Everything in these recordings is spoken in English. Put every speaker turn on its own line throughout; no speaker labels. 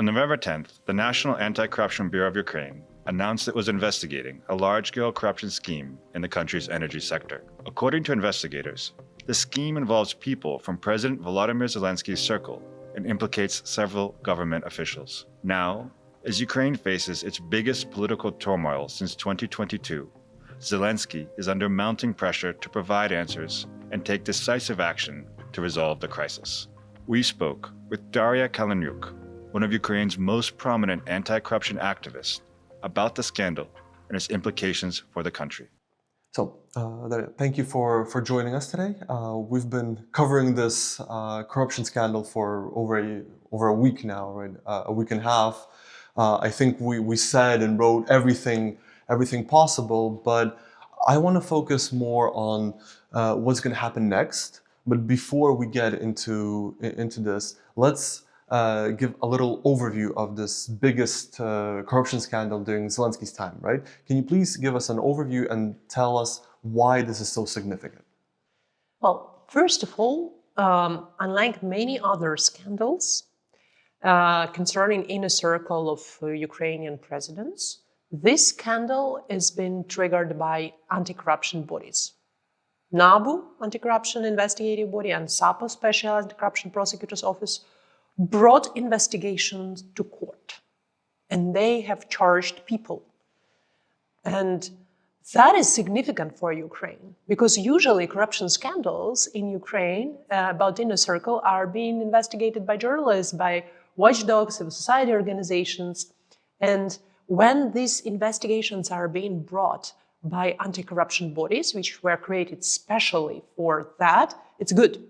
On November 10th, the National Anti-Corruption Bureau of Ukraine announced it was investigating a large-scale corruption scheme in the country's energy sector. According to investigators, the scheme involves people from President Volodymyr Zelensky's circle and implicates several government officials. Now, as Ukraine faces its biggest political turmoil since 2022, Zelensky is under mounting pressure to provide answers and take decisive action to resolve the crisis. We spoke with Daria Kaleniuk, one of Ukraine's most prominent anti-corruption activists, about the scandal and its implications for the country.
So, thank you for joining us today. We've been covering this corruption scandal for over a week now, right? A week and a half. I think we said and wrote everything possible, but I want to focus more on what's going to happen next. But before we get into this, let's give a little overview of this biggest corruption scandal during Zelensky's time, right? Can you please give us an overview and tell us why this is so significant?
Well, first of all, unlike many other scandals concerning inner circle of Ukrainian presidents, this scandal has been triggered by anti-corruption bodies. NABU, anti-corruption investigative body, and SAPO, Special Anti-Corruption Prosecutor's Office, brought investigations to court, and they have charged people. And that is significant for Ukraine, because usually corruption scandals in Ukraine about inner circle are being investigated by journalists, by watchdogs, civil society organizations. And when these investigations are being brought by anti-corruption bodies, which were created specially for that, it's good.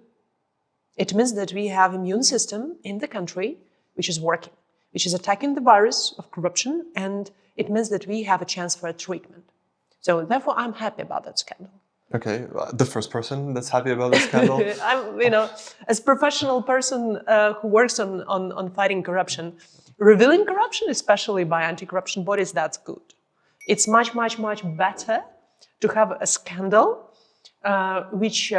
It means that we have an immune system in the country which is working, which is attacking the virus of corruption, and it means that we have a chance for a treatment. So therefore, I'm happy about that scandal.
Okay, the first person that's happy about this scandal?
I'm, as a professional person who works on fighting corruption, revealing corruption, especially by anti-corruption bodies, that's good. It's much, much, much better to have a scandal which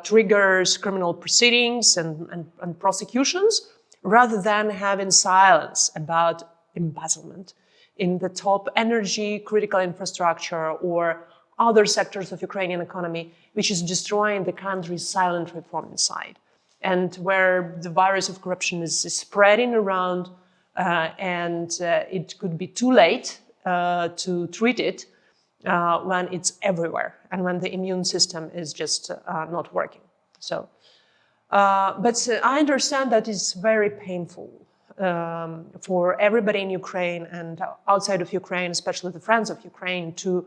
triggers criminal proceedings and prosecutions, rather than having silence about embezzlement in the top energy, critical infrastructure, or other sectors of Ukrainian economy, which is destroying the country's silent reform inside, and where the virus of corruption is spreading around, and it could be too late to treat it when it's everywhere and when the immune system is just not working. So, but I understand that it's very painful for everybody in Ukraine and outside of Ukraine, especially the friends of Ukraine, to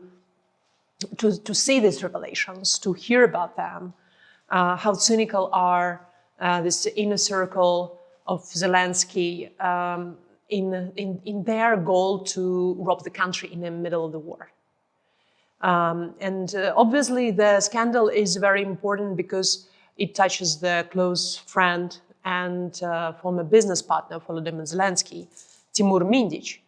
see these revelations, to hear about them, how cynical are this inner circle of Zelensky in their goal to rob the country in the middle of the war. And obviously the scandal is very important because it touches the close friend and former business partner of Volodymyr Zelensky, Timur Mindic,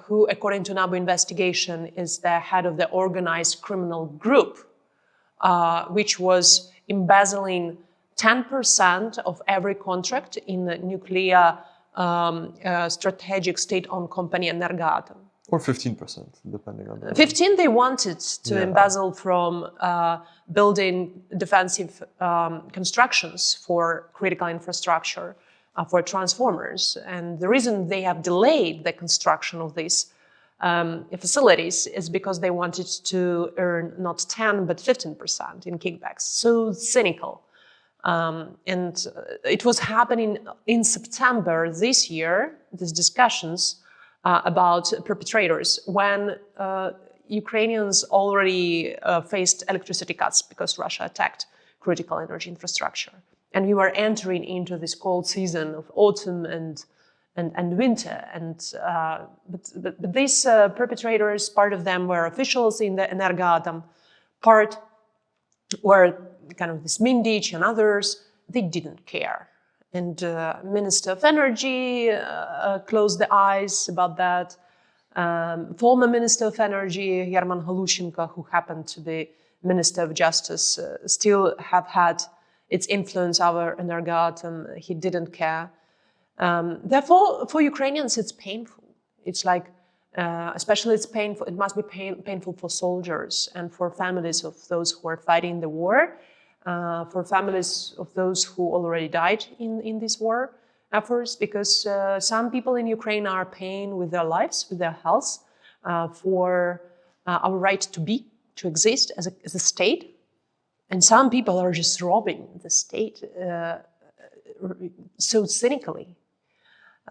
who, according to NABU investigation, is the head of the organized criminal group, which was embezzling 10% of every contract in the nuclear strategic state-owned company Energoatom.
Or 15%, depending on the...
15 they wanted to embezzle from building defensive constructions for critical infrastructure, for transformers. And the reason they have delayed the construction of these facilities is because they wanted to earn not 10, but 15% in kickbacks. So cynical. And it was happening in September this year, these discussions about perpetrators, when Ukrainians already faced electricity cuts because Russia attacked critical energy infrastructure. And we were entering into this cold season of autumn and winter. And but these perpetrators, part of them were officials in the Energoatom, part were kind of this Mindic and others. They didn't care. And Minister of Energy closed the eyes about that. Former Minister of Energy, Yermak, who happened to be Minister of Justice, still have had its influence over Energoatom. He didn't care. Therefore, for Ukrainians, it's painful. It's like, especially it's painful. It must be painful for soldiers and for families of those who are fighting the war, for families of those who already died in this war efforts, because some people in Ukraine are paying with their lives, with their health, for our right to be, to exist as a state. And some people are just robbing the state so cynically.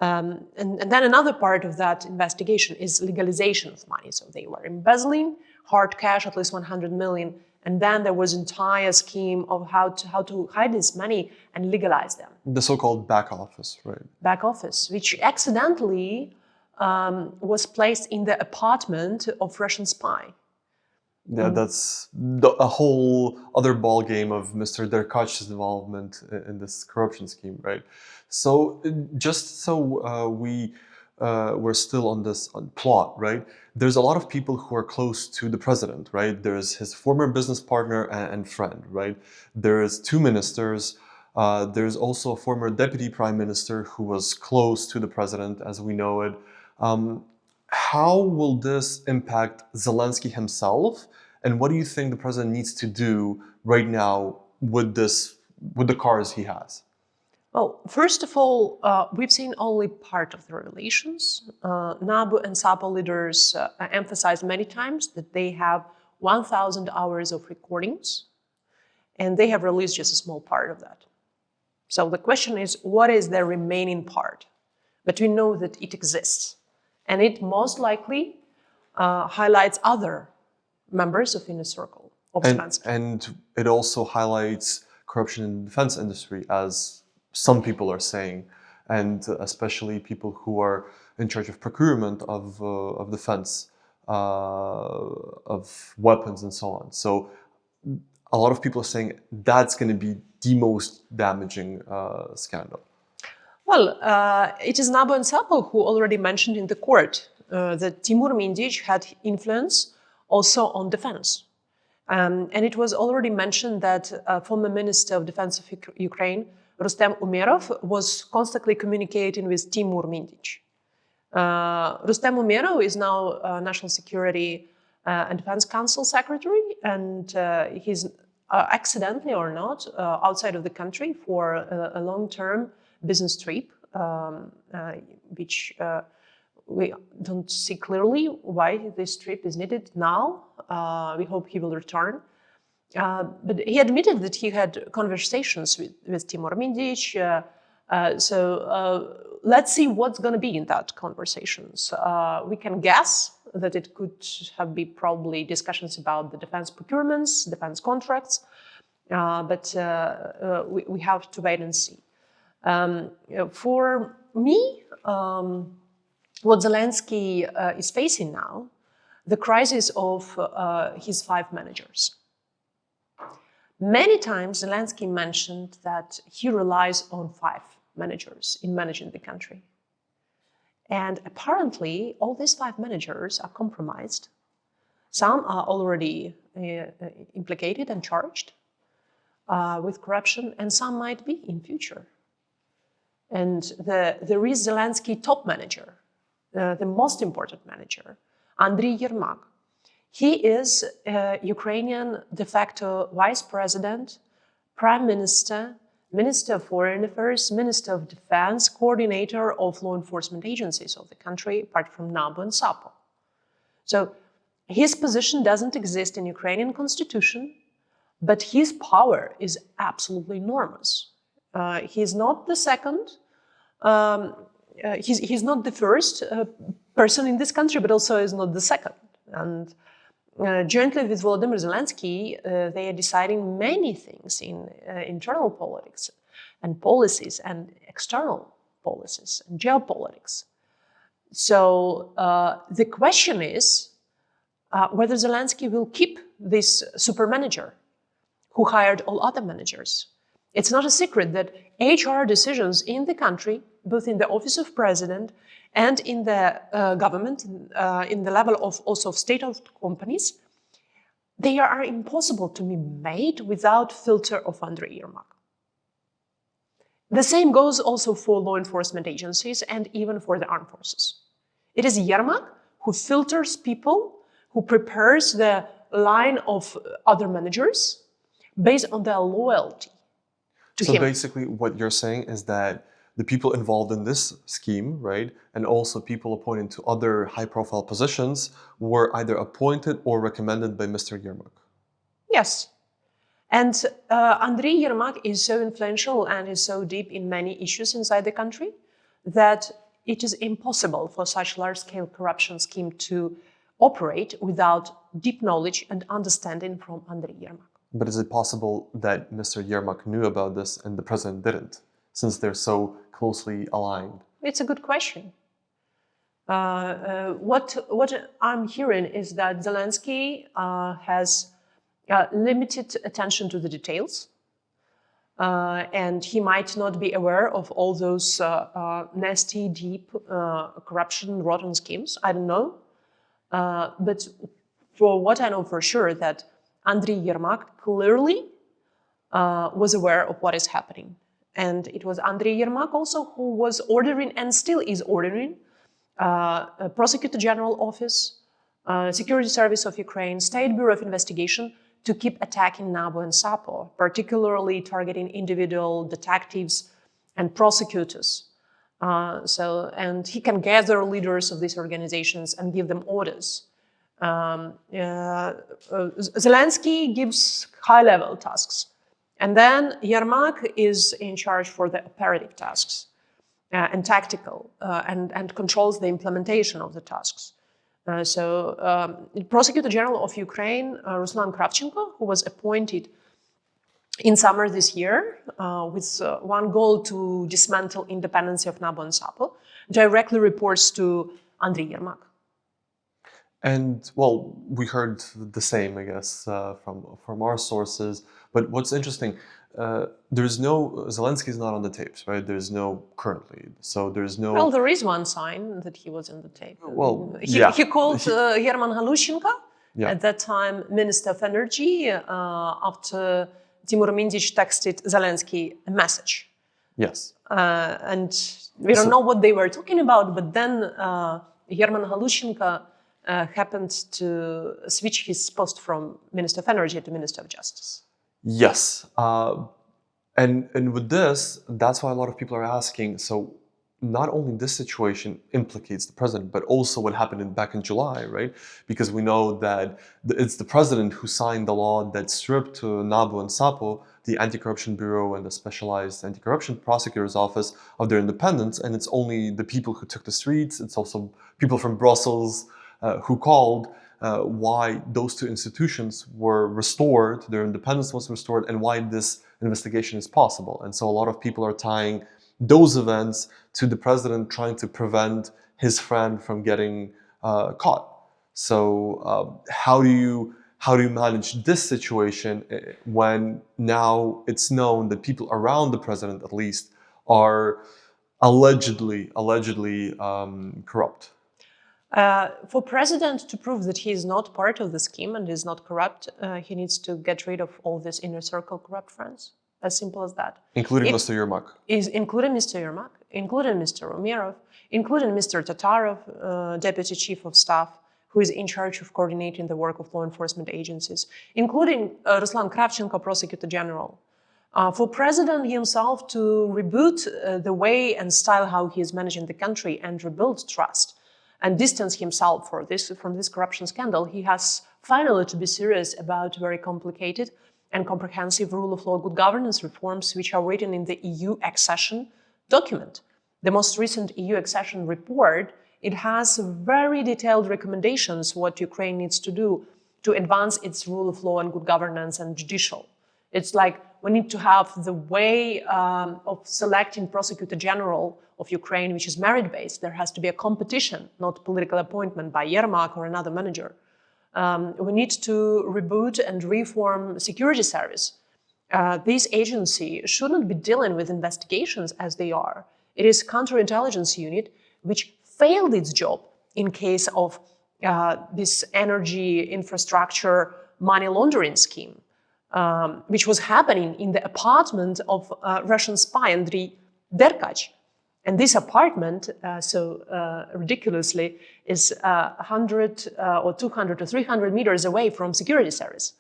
And then another part of that investigation is legalization of money. So they were embezzling hard cash, at least 100 million. And then there was an entire scheme of how to hide this money and legalize them.
The so-called back office, right?
Back office, which accidentally was placed in the apartment of Russian spy.
Yeah, that's a whole other ball game of Mr. Derkach's involvement in this corruption scheme, right? So just so we're still on this plot, right? There's a lot of people who are close to the president, right? There's his former business partner and friend, right? There's two ministers. There's also a former deputy prime minister who was close to the president, as we know it. How will this impact Zelensky himself? And what do you think the president needs to do right now with the cards he has?
Well, first of all, we've seen only part of the revelations. NABU and SAPO leaders emphasized many times that they have 1,000 hours of recordings, and they have released just a small part of that. So the question is, what is the remaining part? But we know that it exists. And it most likely highlights other members of inner circle of Zelensky.
And it also highlights corruption in the defense industry, as some people are saying, and especially people who are in charge of procurement of defense, of weapons and so on. So a lot of people are saying that's going to be the most damaging scandal.
Well, it is NABU and SAPO who already mentioned in the court that Timur Mindic had influence also on defense. And it was already mentioned that former Minister of Defense of Ukraine, Rustem Umerov, was constantly communicating with Timur Mindic. Rustem Umerov is now National Security and Defense Council Secretary, and he's accidentally or not outside of the country for a long-term business trip, which we don't see clearly why this trip is needed now. We hope he will return. But he admitted that he had conversations with Timur Mindic. So let's see what's going to be in that conversations. We can guess that it could have been probably discussions about the defense procurements, defense contracts, but we have to wait and see. For me, what Zelensky is facing now, the crisis of his 5 managers. Many times Zelensky mentioned that he relies on 5 managers in managing the country. And apparently, all these 5 managers are compromised. Some are already implicated and charged with corruption, and some might be in future. And there is Zelensky top manager, the most important manager, Andriy Yermak. He is a Ukrainian de facto vice president, prime minister, minister of foreign affairs, minister of defense, coordinator of law enforcement agencies of the country, apart from NABU and SAPO. So his position doesn't exist in Ukrainian constitution, but his power is absolutely enormous. He's not the second, he's not the first person in this country, but also is not the second. And jointly with Volodymyr Zelensky, they are deciding many things in internal politics and policies and external policies and geopolitics. So the question is whether Zelensky will keep this super manager who hired all other managers. It's not a secret that HR decisions in the country, both in the office of president and in the government, in the level of also of state-owned companies, they are impossible to be made without filter of Andriy Yermak. The same goes also for law enforcement agencies and even for the armed forces. It is Yermak who filters people, who prepares the line of other managers based on their loyalty to him.
So basically what you're saying is that the people involved in this scheme, right, and also people appointed to other high-profile positions were either appointed or recommended by Mr. Yermak.
Yes. And Andriy Yermak is so influential and is so deep in many issues inside the country that it is impossible for such large-scale corruption scheme to operate without deep knowledge and understanding from Andriy Yermak.
But is it possible that Mr. Yermak knew about this and the president didn't, since they're so closely aligned?
It's a good question. What I'm hearing is that Zelensky has limited attention to the details, and he might not be aware of all those nasty, deep corruption, rotten schemes. I don't know. But for what I know for sure, that Andriy Yermak clearly was aware of what is happening. And it was Andriy Yermak also who was ordering and still is ordering Prosecutor General Office, Security Service of Ukraine, State Bureau of Investigation to keep attacking NABU and SAPO, particularly targeting individual detectives and prosecutors. And he can gather leaders of these organizations and give them orders. Zelensky gives high-level tasks. And then Yermak is in charge for the operative tasks and tactical and controls the implementation of the tasks. Prosecutor General of Ukraine, Ruslan Kravchenko, who was appointed in summer this year with one goal to dismantle independence of NABU and SAPO, directly reports to Andriy Yermak.
And, well, we heard the same, I guess, from our sources. But what's interesting, Zelensky is not on the tapes, right? There's no, currently, so there's no...
Well, there is one sign that he was in the tape.
Well,
he called Herman Halushenko,
yeah,
at that time Minister of Energy, after Timur Mindich texted Zelensky a message.
Yes.
And we don't know what they were talking about, but then Herman Halushenko happened to switch his post from Minister of Energy to Minister of Justice.
Yes. And with this, that's why a lot of people are asking, so not only this situation implicates the president, but also what happened back in July, right? Because we know that it's the president who signed the law that stripped NABU and SAPO, the Anti-Corruption Bureau and the Specialized Anti-Corruption Prosecutor's Office, of their independence. And it's only the people who took the streets, it's also people from Brussels who called why those two institutions were restored, their independence was restored, and why this investigation is possible. And so a lot of people are tying those events to the president trying to prevent his friend from getting caught. So how do you manage this situation when now it's known that people around the president, at least, are allegedly corrupt?
For president to prove that he is not part of the scheme and is not corrupt, he needs to get rid of all these inner circle corrupt friends. As simple as that.
Including Mr. Yermak.
Including Mr. Yermak, including Mr. Umerov, including Mr. Tatarov, Deputy Chief of Staff, who is in charge of coordinating the work of law enforcement agencies, including Ruslan Kravchenko, Prosecutor General. For President himself to reboot the way and style how he is managing the country and rebuild trust and distance himself from this corruption scandal, he has finally to be serious about very complicated and comprehensive rule of law good governance reforms which are written in the EU accession document. The most recent EU accession report, it has very detailed recommendations what Ukraine needs to do to advance its rule of law and good governance and judicial. It's like we need to have the way of selecting Prosecutor General of Ukraine, which is merit-based. There has to be a competition, not political appointment by Yermak or another manager. We need to reboot and reform security service. This agency shouldn't be dealing with investigations as they are. It is counterintelligence unit which failed its job in case of this energy infrastructure money laundering scheme. which was happening in the apartment of Russian spy Andriy Derkach. And this apartment, ridiculously, is 100 or 200 or 300 meters away from security service.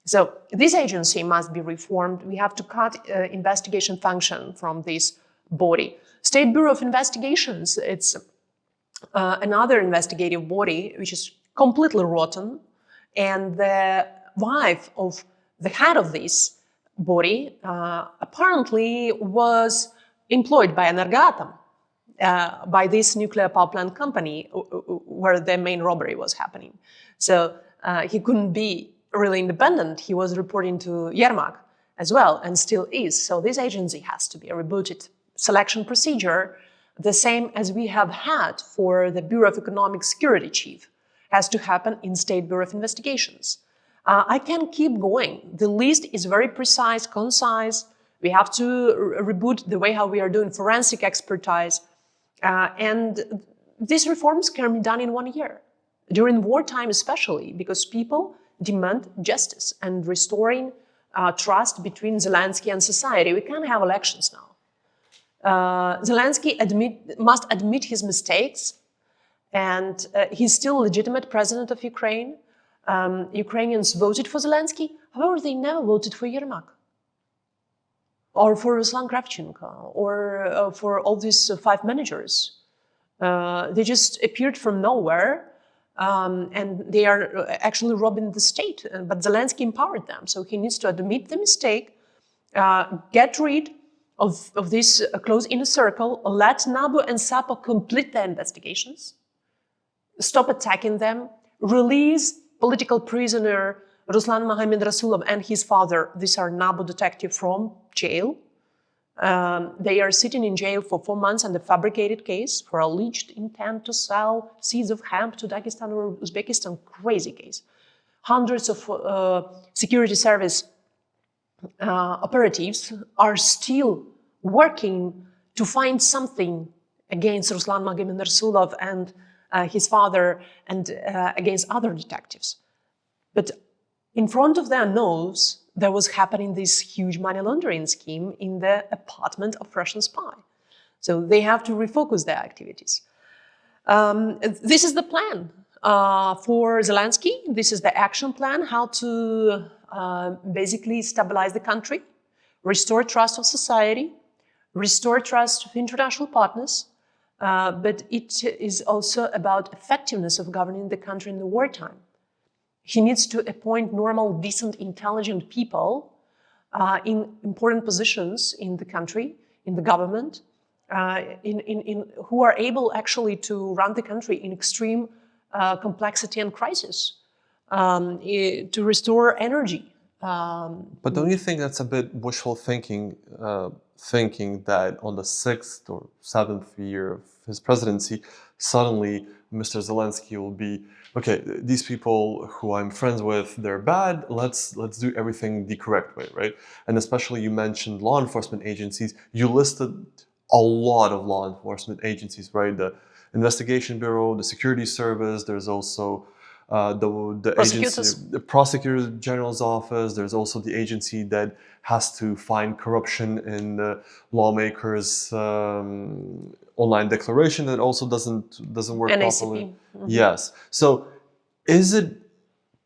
So this agency must be reformed. We have to cut investigation function from this body. State Bureau of Investigations, it's another investigative body which is completely rotten. And the wife of the head of this body apparently was employed by Energatom, by this nuclear power plant company where the main robbery was happening. So he couldn't be really independent. He was reporting to Yermak as well, and still is. So this agency has to be rebooted. Selection procedure, the same as we have had for the Bureau of Economic Security chief, has to happen in State Bureau of Investigations. I can keep going. The list is very precise, concise. We have to reboot the way how we are doing forensic expertise. And these reforms can be done in 1 year. During wartime especially, because people demand justice and restoring trust between Zelensky and society. We can't have elections now. Zelensky must admit his mistakes, and he's still legitimate president of Ukraine. Ukrainians voted for Zelensky, however, they never voted for Yermak, or for Ruslan Kravchenko, or for all these 5 managers. They just appeared from nowhere, and they are actually robbing the state. But Zelensky empowered them, so he needs to admit the mistake, get rid of this close inner circle, let NABU and SAPO complete their investigations, stop attacking them, release political prisoner Ruslan Mohamed Rasulov and his father. These are NABU detectives from jail. They are sitting in jail for 4 months on a fabricated case for alleged intent to sell seeds of hemp to Dagestan or Uzbekistan. Crazy case. Hundreds of security service operatives are still working to find something against Ruslan Mohamed Rasulov and his father and against other detectives. But in front of their nose, there was happening this huge money laundering scheme in the apartment of Russian spy. So they have to refocus their activities. This is the plan for Zelensky. This is the action plan, how to basically stabilize the country, restore trust of society, restore trust of international partners, but it is also about effectiveness of governing the country in the wartime. He needs to appoint normal, decent, intelligent people in important positions in the country, in the government, who are able actually to run the country in extreme complexity and crisis, to restore energy.
But don't you think that's a bit wishful thinking, thinking that on the 6th or 7th year of his presidency, suddenly Mr. Zelensky will be, okay, these people who I'm friends with, they're bad, let's do everything the correct way, right? And especially you mentioned law enforcement agencies. You listed a lot of law enforcement agencies, right? The Investigation Bureau, the Security Service, there's also the agency, the Prosecutor General's office. There's also the agency that has to find corruption in the lawmakers' online declaration that also doesn't work properly. Mm-hmm. Yes. So, is it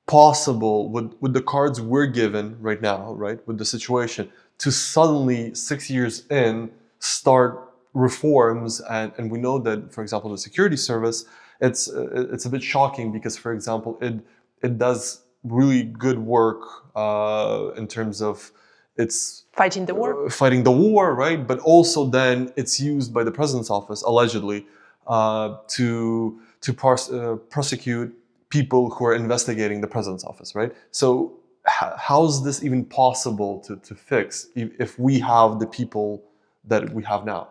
possible with the cards we're given right now, right, with the situation, to suddenly 6 years in start reforms? And we know that, for example, the Security Service, it's a bit shocking because, for example, it does really good work in terms of it's
fighting the war,
right? But also then it's used by the president's office allegedly to prosecute people who are investigating the president's office, right? So how is this even possible to fix if we have the people that we have now?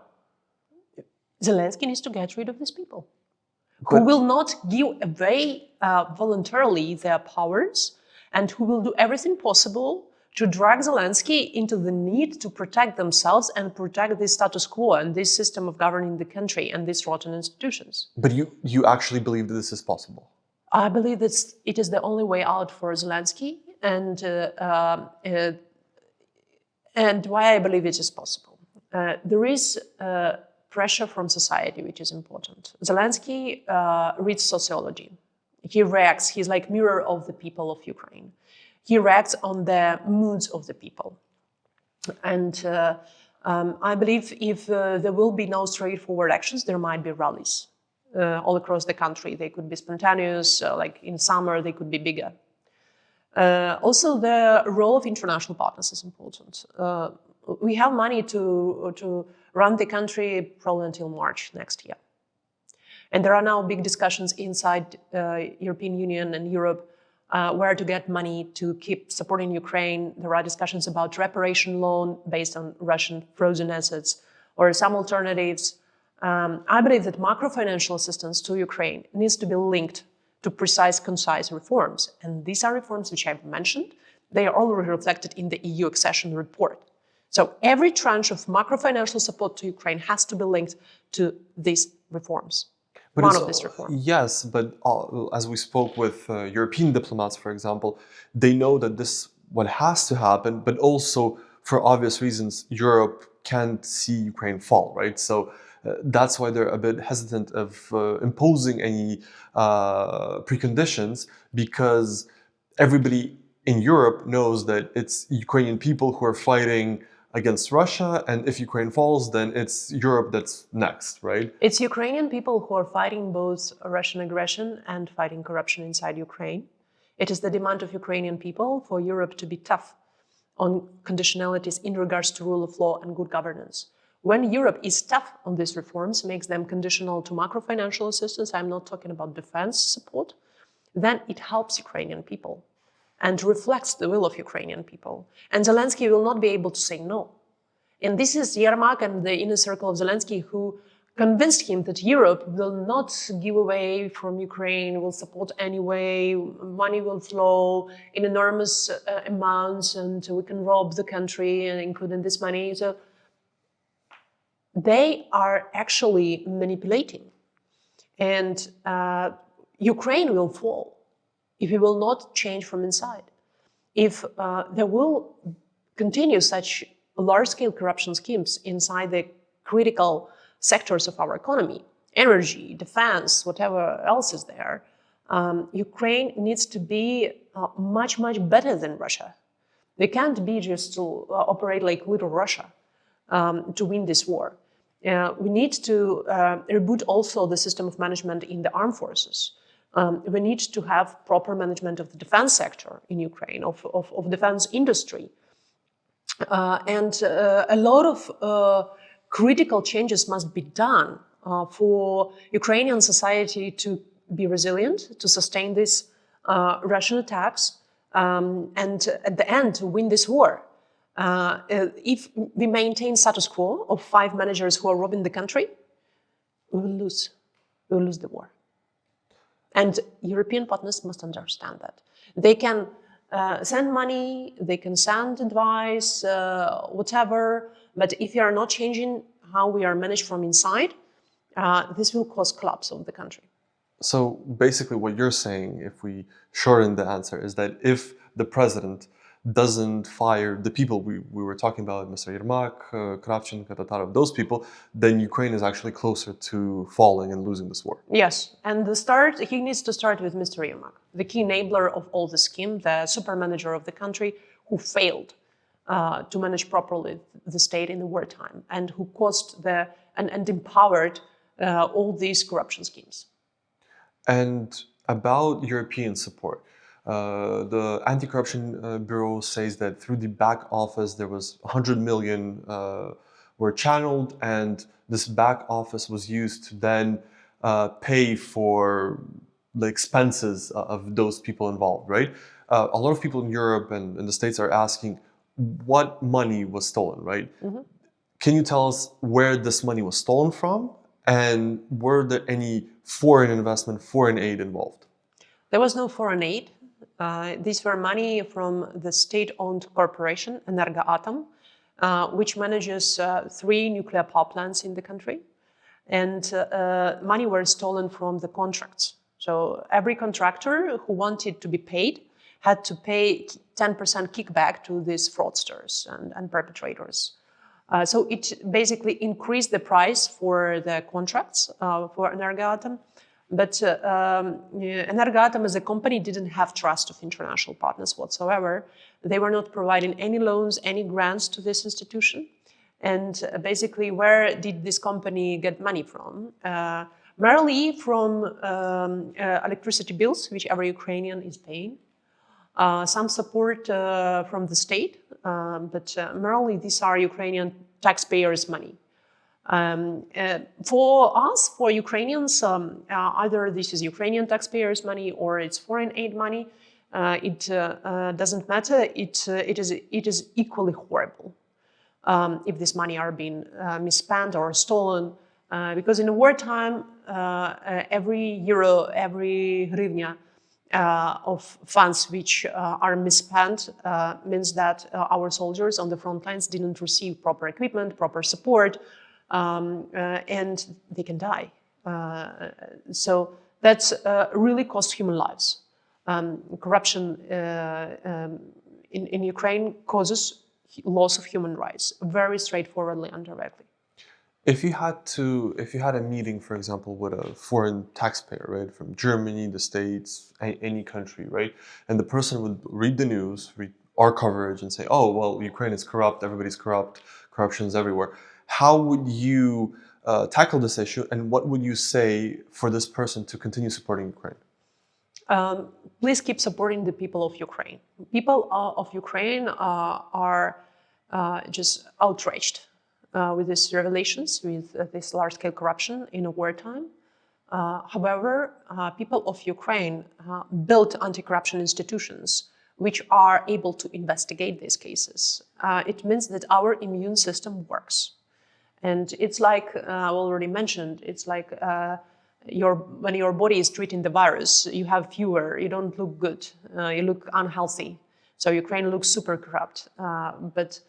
Zelensky needs to get rid of these people who will not give away voluntarily their powers and who will do everything possible to drag Zelensky into the need to protect themselves and protect this status quo and this system of governing the country and these rotten institutions.
But you actually believe that this is possible?
I believe that it is the only way out for Zelensky and why I believe it is possible. There is pressure from society, which is important. Zelensky reads sociology. He reacts. He's like mirror of the people of Ukraine. He reacts on the moods of the people. And I believe if there will be no straightforward actions, there might be rallies all across the country. They could be spontaneous, like in summer, they could be bigger. Also, the role of international partners is important. We have money to run the country probably until March next year. And there are now big discussions inside European Union and Europe where to get money to keep supporting Ukraine. There are discussions about reparation loan based on Russian frozen assets or some alternatives. I believe that macro-financial assistance to Ukraine needs to be linked to precise, concise reforms. And these are reforms which I've mentioned. They are already reflected in the EU accession report. So every tranche of macro-financial support to Ukraine has to be linked to these reforms.
But
one of these reforms.
Yes, but as we spoke with European diplomats, for example, they know that this what has to happen, but also for obvious reasons, Europe can't see Ukraine fall, right? So that's why they're a bit hesitant of imposing any preconditions, because everybody in Europe knows that it's Ukrainian people who are fighting against Russia, and if Ukraine falls, then it's Europe that's next, right?
It's Ukrainian people who are fighting both Russian aggression and fighting corruption inside Ukraine. It is the demand of Ukrainian people for Europe to be tough on conditionalities in regards to rule of law and good governance. When Europe is tough on these reforms, makes them conditional to macro-financial assistance, I'm not talking about defense support, then it helps Ukrainian people and reflects the will of Ukrainian people. And Zelensky will not be able to say no. And this is Yermak and the inner circle of Zelensky who convinced him that Europe will not give away from Ukraine, will support anyway, money will flow in enormous amounts, and we can rob the country, including this money. So they are actually manipulating. And Ukraine will fall if it will not change from inside. If there will continue such large-scale corruption schemes inside the critical sectors of our economy, energy, defense, whatever else is there, Ukraine needs to be much, much better than Russia. They can't be just to operate like little Russia to win this war. We need to reboot also the system of management in the armed forces. We need to have proper management of the defense sector in Ukraine, of defense industry. And a lot of critical changes must be done for Ukrainian society to be resilient, to sustain these Russian attacks, and at the end to win this war. If we maintain status quo of 5 managers who are robbing the country, we will lose. We will lose the war. And European partners must understand that. They can send money, they can send advice, whatever, but if you are not changing how we are managed from inside, this will cause collapse of the country.
So basically what you're saying, if we shorten the answer, is that if the president doesn't fire the people we were talking about, Mr. Yermak, Kravchenko, Tatarov, those people, then Ukraine is actually closer to falling and losing this war.
Yes, and he needs to start with Mr. Yermak, the key enabler of all the scheme, the super manager of the country who failed to manage properly the state in the wartime and who caused and empowered all these corruption schemes.
And about European support, the Anti-Corruption Bureau says that through the back office there was 100 million were channeled, and this back office was used to then pay for the expenses of those people involved, right? A lot of people in Europe and in the States are asking what money was stolen, right? Mm-hmm. Can you tell us where this money was stolen from, and were there any foreign investment, foreign aid involved?
There was no foreign aid. These were money from the state-owned corporation, Energoatom, which manages 3 nuclear power plants in the country. And money were stolen from the contracts. So every contractor who wanted to be paid had to pay 10% kickback to these fraudsters and perpetrators. So it basically increased the price for the contracts for Energoatom. But Energoatom as a company didn't have trust of international partners whatsoever. They were not providing any loans, any grants to this institution. And basically, where did this company get money from? Merely from electricity bills, which every Ukrainian is paying. Some support from the state, but merely these are Ukrainian taxpayers' money. For us, for Ukrainians, either this is Ukrainian taxpayers' money or it's foreign aid money. It doesn't matter. It is equally horrible if this money are being misspent or stolen. Because in wartime, every euro, every hryvnia of funds which are misspent means that our soldiers on the front lines didn't receive proper equipment, proper support, and they can die. So that's really cost human lives. Corruption in Ukraine causes loss of human rights, very straightforwardly and directly.
If you had a meeting, for example, with a foreign taxpayer, right, from Germany, the States, any country, right, and the person would read the news, read our coverage and say, oh, well, Ukraine is corrupt, everybody's corrupt, corruption is everywhere. How would you tackle this issue, and what would you say for this person to continue supporting Ukraine?
Please keep supporting the people of Ukraine. People of Ukraine are just outraged with these revelations, with this large-scale corruption in a wartime. However, people of Ukraine built anti-corruption institutions which are able to investigate these cases. It means that our immune system works. And it's like I already mentioned, it's like when your body is treating the virus, you have fever, you don't look good, you look unhealthy. So Ukraine looks super corrupt. But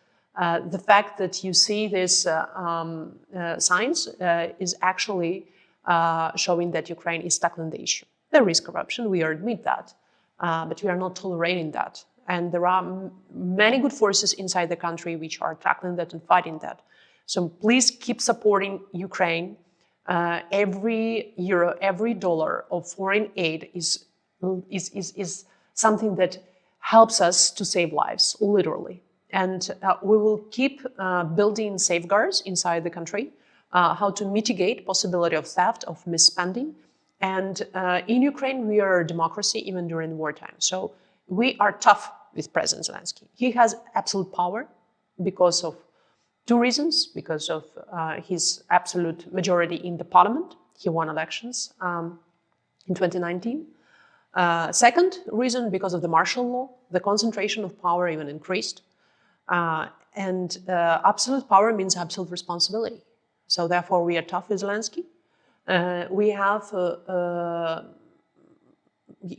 the fact that you see these signs is actually showing that Ukraine is tackling the issue. There is corruption, we admit that, but we are not tolerating that. And there are many good forces inside the country which are tackling that and fighting that. So please keep supporting Ukraine. Every euro, every dollar of foreign aid is something that helps us to save lives, literally. And we will keep building safeguards inside the country, how to mitigate possibility of theft, of misspending. And in Ukraine, we are a democracy even during wartime. So we are tough with President Zelensky. He has absolute power because of two reasons: because of his absolute majority in the parliament. He won elections in 2019. Second reason, because of the martial law, the concentration of power even increased. And absolute power means absolute responsibility. So therefore, we are tough with Zelensky.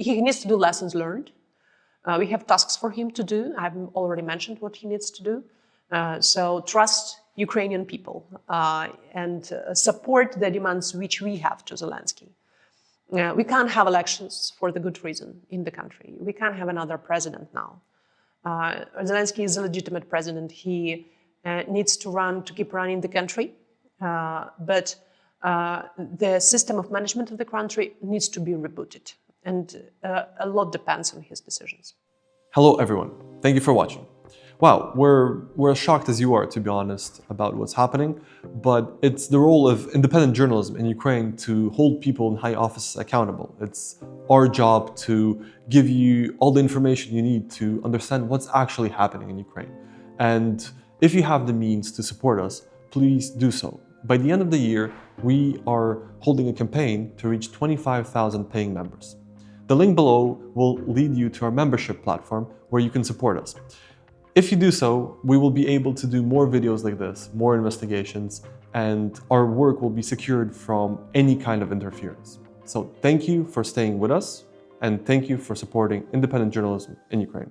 He needs to do lessons learned. We have tasks for him to do. I've already mentioned what he needs to do. So trust Ukrainian people and support the demands which we have to Zelensky. We can't have elections for the good reason in the country. We can't have another president now. Zelensky is a legitimate president. He needs to keep running the country. But the system of management of the country needs to be rebooted. And a lot depends on his decisions.
Hello, everyone. Thank you for watching. Wow, we're as shocked as you are, to be honest, about what's happening. But it's the role of independent journalism in Ukraine to hold people in high office accountable. It's our job to give you all the information you need to understand what's actually happening in Ukraine. And if you have the means to support us, please do so. By the end of the year, we are holding a campaign to reach 25,000 paying members. The link below will lead you to our membership platform where you can support us. If you do so, we will be able to do more videos like this, more investigations, and our work will be secured from any kind of interference. So thank you for staying with us, and thank you for supporting independent journalism in Ukraine.